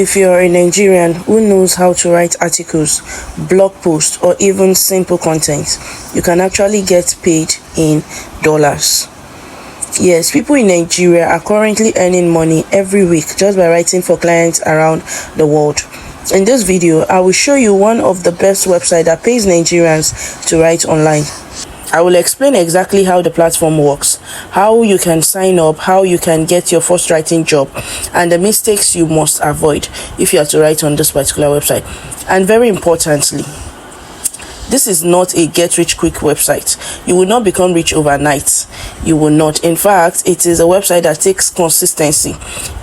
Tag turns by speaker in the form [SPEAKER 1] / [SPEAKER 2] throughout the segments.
[SPEAKER 1] If you're a Nigerian who knows how to write articles, blog posts, or even simple content, you can actually get paid in dollars. Yes, people in Nigeria are currently earning money every week just by writing for clients around the world. In this video, I will show you one of the best websites that pays Nigerians to write online. I will explain exactly how the platform works, how you can sign up, how you can get your first writing job, and the mistakes you must avoid if you are to write on this particular website. And very importantly, this is not a get-rich-quick website. You will not become rich overnight. You will not. In fact, it is a website that takes consistency.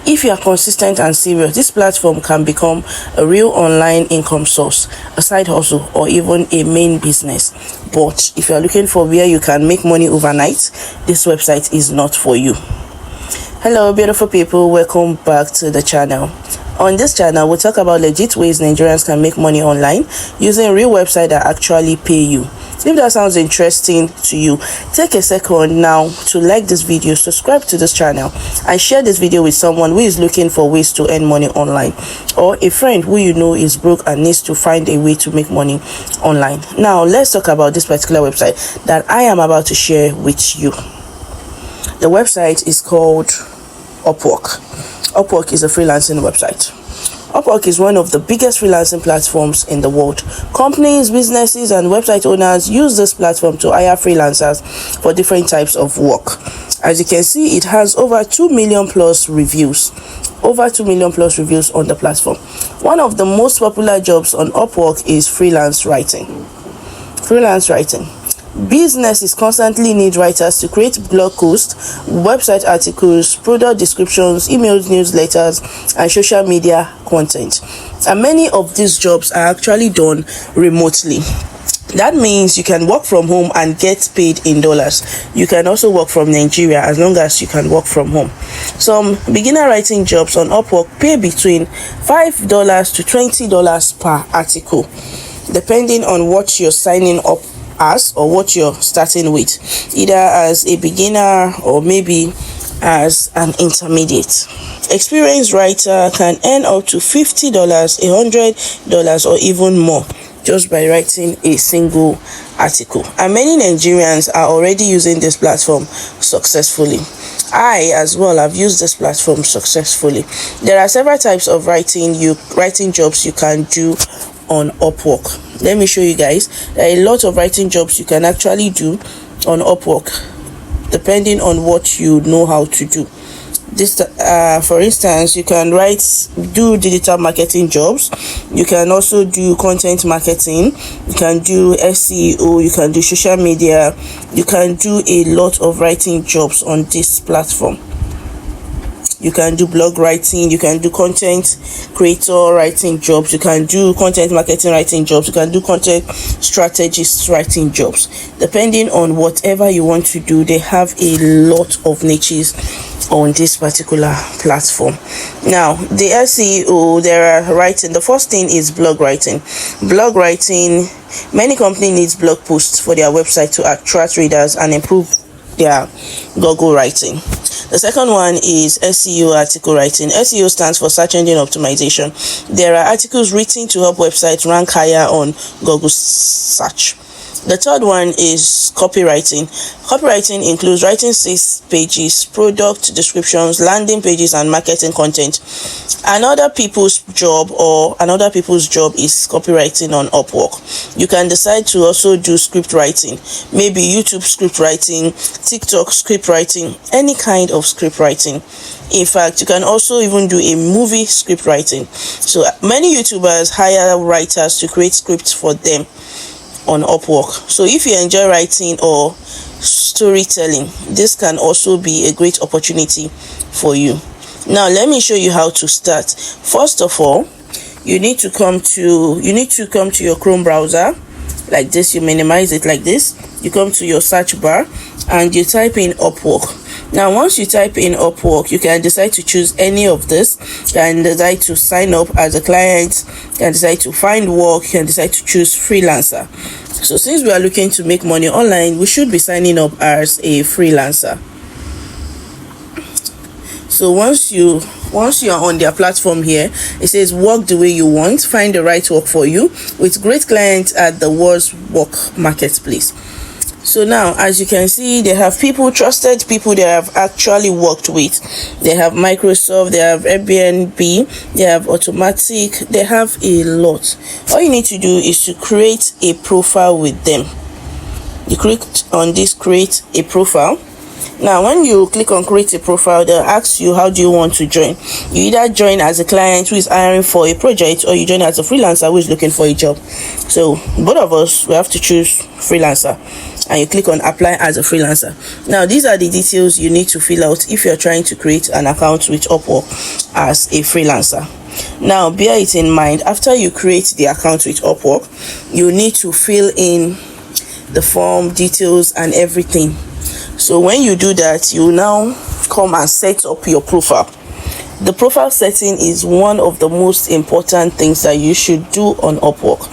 [SPEAKER 1] If you are consistent and serious, this platform can become a real online income source, a side hustle, or even a main business. But if you are looking for where you can make money overnight, this website is not for you. Hello, beautiful people. Welcome back to the channel. On this channel, we'll talk about legit ways Nigerians can make money online using real websites that actually pay you. If that sounds interesting to you, take a second now to like this video, subscribe to this channel, and share this video with someone who is looking for ways to earn money online, or a friend who you know is broke and needs to find a way to make money online. Now, let's talk about this particular website that I am about to share with you. The website is called Upwork. Upwork is a freelancing website. Upwork is one of the biggest freelancing platforms in the world. Companies, businesses, and website owners use this platform to hire freelancers for different types of work. As you can see, it has over 2 million plus reviews. Over 2 million plus reviews on the platform. One of the most popular jobs on Upwork is freelance writing. Freelance writing. Businesses constantly need writers to create blog posts, website articles, product descriptions, emails, newsletters, and social media content. And many of these jobs are actually done remotely. That means you can work from home and get paid in dollars. You can also work from Nigeria as long as you can work from home. Some beginner writing jobs on Upwork pay between $5 to $20 per article, depending on what you're signing up as or what you're starting with, either as a beginner or maybe as an intermediate. Experienced writer can earn up to $50, $100, or even more just by writing a single article. And many Nigerians are already using this platform successfully. I as well have used this platform successfully. There are several types of writing jobs you can do on Upwork. Let me show you guys. There are a lot of writing jobs you can actually do on Upwork depending on what you know how to do. This for instance, you can do digital marketing jobs. You can also do content marketing. You can do SEO. You can do social media. You can do a lot of writing jobs on this platform. You can do blog writing, you can do content creator writing jobs, you can do content marketing writing jobs, you can do content strategist writing jobs. Depending on whatever you want to do, they have a lot of niches on this particular platform. Now, the SEO, there are writing. The first thing is blog writing. Blog writing, many companies need blog posts for their website to attract readers and improve their Google writing. The second one is SEO article writing. SEO stands for search engine optimization. There are articles written to help websites rank higher on Google search. The third one is copywriting. Copywriting includes writing sales pages, product descriptions, landing pages, and marketing content. Another people's job is copywriting on Upwork. You can decide to also do script writing, maybe YouTube script writing, TikTok script writing, any kind of script writing. In fact, you can also even do a movie script writing. So many YouTubers hire writers to create scripts for them on Upwork. So if you enjoy writing or storytelling, this can also be a great opportunity for you. Now let me show you how to start. First of all, you need to come to your Chrome browser like this. You minimize it like this. You come to your search bar and you type in Upwork. Now once you type in Upwork, you can decide to choose any of this. You can decide to sign up as a client, you can decide to find work, you can decide to choose freelancer. So since we are looking to make money online, we should be signing up as a freelancer. So once you once you are on their platform here, it says work the way you want, find the right work for you with great clients at the world's work marketplace. So now, as you can see, they have trusted people they have actually worked with. They have Microsoft, they have Airbnb, they have Automatic, they have a lot. All you need to do is to create a profile with them. You click on this create a profile. Now when you click on create a profile, they'll ask you how do you want to join. You either join as a client who is hiring for a project, or you join as a freelancer who is looking for a job. So both of us, we have to choose freelancer, and you click on apply as a freelancer. Now these are the details you need to fill out if you're trying to create an account with Upwork as a freelancer. Now bear it in mind, after you create the account with Upwork, you need to fill in the form details and everything. So when you do that, you now come and set up your profile. The profile setting is one of the most important things that you should do on Upwork.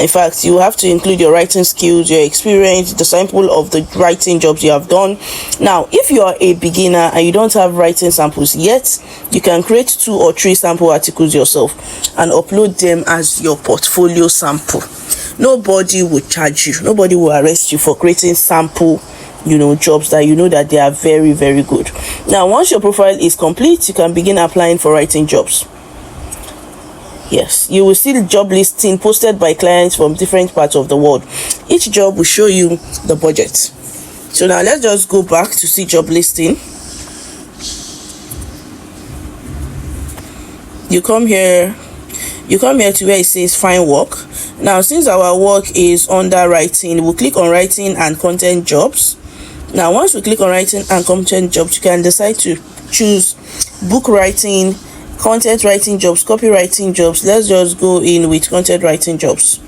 [SPEAKER 1] In fact, you have to include your writing skills, your experience, the sample of the writing jobs you have done. Now, if you are a beginner and you don't have writing samples yet, you can create 2 or 3 sample articles yourself and upload them as your portfolio sample. Nobody will charge you. Nobody will arrest you for creating sample jobs that that they are very, very good. Now once your profile is complete, you can begin applying for writing jobs. Yes, you will see the job listing posted by clients from different parts of the world. Each job will show you the budget. So now let's just go back to see job listing. You come here to where it says find work. Now since our work is under writing, we'll click on writing and content jobs. Now once we click on writing and content jobs, you can decide to choose book writing, content writing jobs, copywriting jobs. Let's just go in with content writing jobs.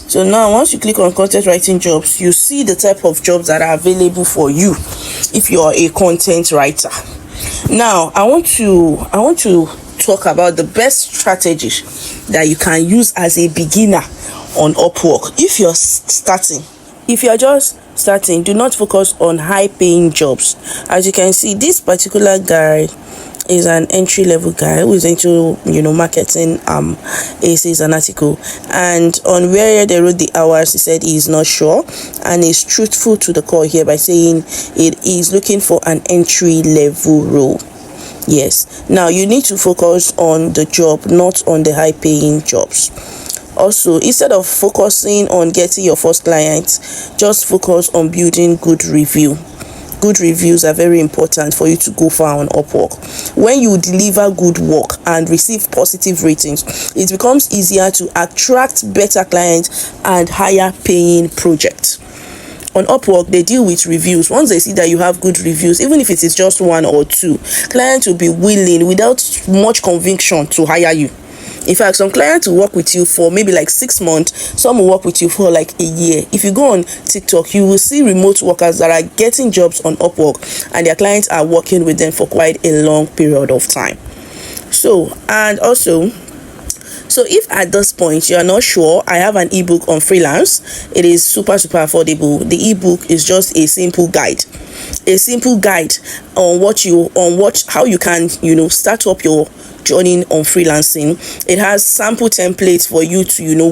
[SPEAKER 1] So now once you click on content writing jobs, you see the type of jobs that are available for you if you are a content writer. Now I want to talk about the best strategies that you can use as a beginner on Upwork. If you're starting, if you're just starting, do not focus on high paying jobs. As you can see, this particular guy is an entry level guy who is into marketing. He says an article, and on where they wrote the hours, he said he is not sure, and is truthful to the core here by saying it is looking for an entry level role. Yes, now you need to focus on the job, not on the high paying jobs. Also, instead of focusing on getting your first client, just focus on building good review. Good reviews are very important for you to go far on Upwork. When you deliver good work and receive positive ratings, it becomes easier to attract better clients and higher paying projects. On Upwork, they deal with reviews. Once they see that you have good reviews, even if it is just 1 or 2, clients will be willing without much conviction to hire you. In fact, some clients will work with you for maybe like 6 months. Some will work with you for like a year. If you go on TikTok, you will see remote workers that are getting jobs on Upwork, and their clients are working with them for quite a long period of time. So if at this point you are not sure, I have an ebook on freelance. It is super affordable. The ebook is just a simple guide on how you can start up your journey on freelancing. It has sample templates for you to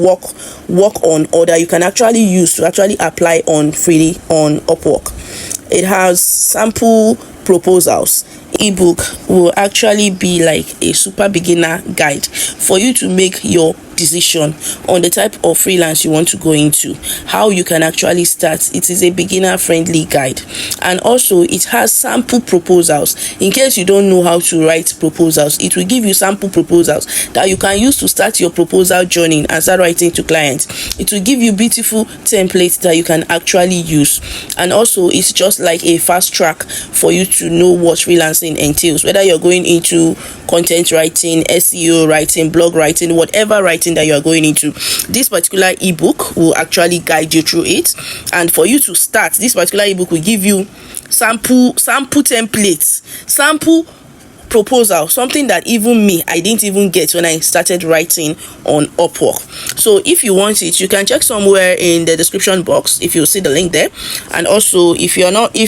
[SPEAKER 1] work on, or that you can actually use to actually apply on Upwork. It has sample proposals. Ebook will actually be like a super beginner guide for you to make your decision on the type of freelance you want to go into, how you can actually start. It is a beginner friendly guide, and also it has sample proposals. In case you don't know how to write proposals, it will give you sample proposals that you can use to start your proposal journey and start writing to clients. It will give you beautiful templates that you can actually use, and also it's just like a fast track for you to know what freelancing entails, whether you're going into content writing, SEO writing, blog writing, whatever writing that you are going into. This particular ebook will actually guide you through it, and for you to start, this particular ebook will give you sample templates, sample proposal, something that even me, I didn't even get when I started writing on Upwork. So if you want it, you can check somewhere in the description box if you see the link there. And also, if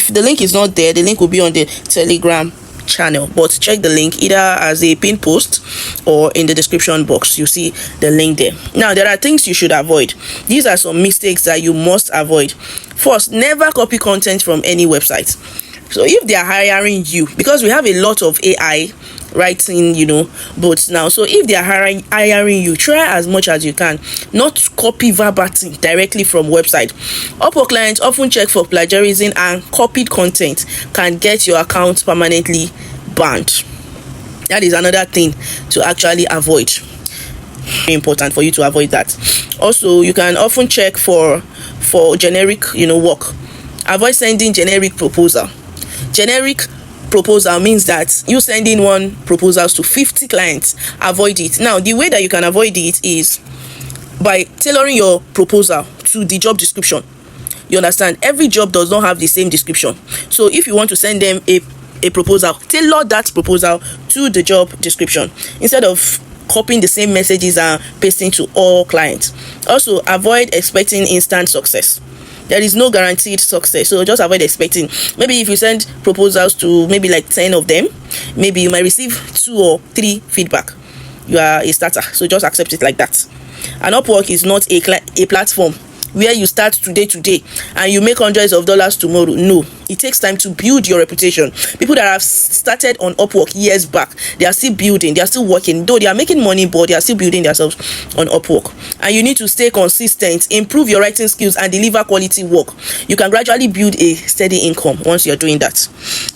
[SPEAKER 1] the link is not there, the link will be on the Telegram channel, but check the link either as a pinned post or in the description box. You see the link there. Now, there are things you should avoid. These are some mistakes that you must avoid. First, never copy content from any website. So if they are hiring you, because we have a lot of AI writing, bots now, so if they are hiring you, try as much as you can not copy verbatim directly from website. Upwork clients often check for plagiarism, and copied content can get your account permanently banned. That is another thing to actually avoid. Very important for you to avoid that. Also, you can often check for generic work. Avoid sending generic proposal. Generic proposal means that you sending one proposals to 50 clients. Avoid it. Now, the way that you can avoid it is by tailoring your proposal to the job description. You understand? Every job does not have the same description. So if you want to send them a proposal, tailor that proposal to the job description instead of copying the same messages and pasting to all clients. Also, avoid expecting instant success. There is no guaranteed success, so just avoid expecting. Maybe if you send proposals to maybe like 10 of them, maybe you might receive 2 or 3 feedback. You are a starter, so just accept it like that. And Upwork is not a platform where you start today and you make hundreds of dollars tomorrow. No, it takes time to build your reputation. People that have started on Upwork years back, they are still building, they are still working, though they are making money, but they are still building themselves on Upwork. And you need to stay consistent, improve your writing skills, and deliver quality work. You can gradually build a steady income once you're doing that.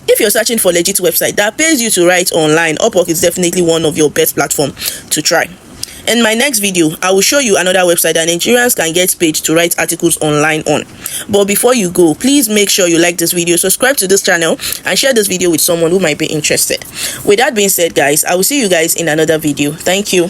[SPEAKER 1] If you're searching for a legit website that pays you to write online, Upwork is definitely one of your best platforms to try. In my next video, I will show you another website that Nigerians can get paid to write articles online on. But before you go, please make sure you like this video, subscribe to this channel, and share this video with someone who might be interested. With that being said, guys, I will see you guys in another video. Thank you.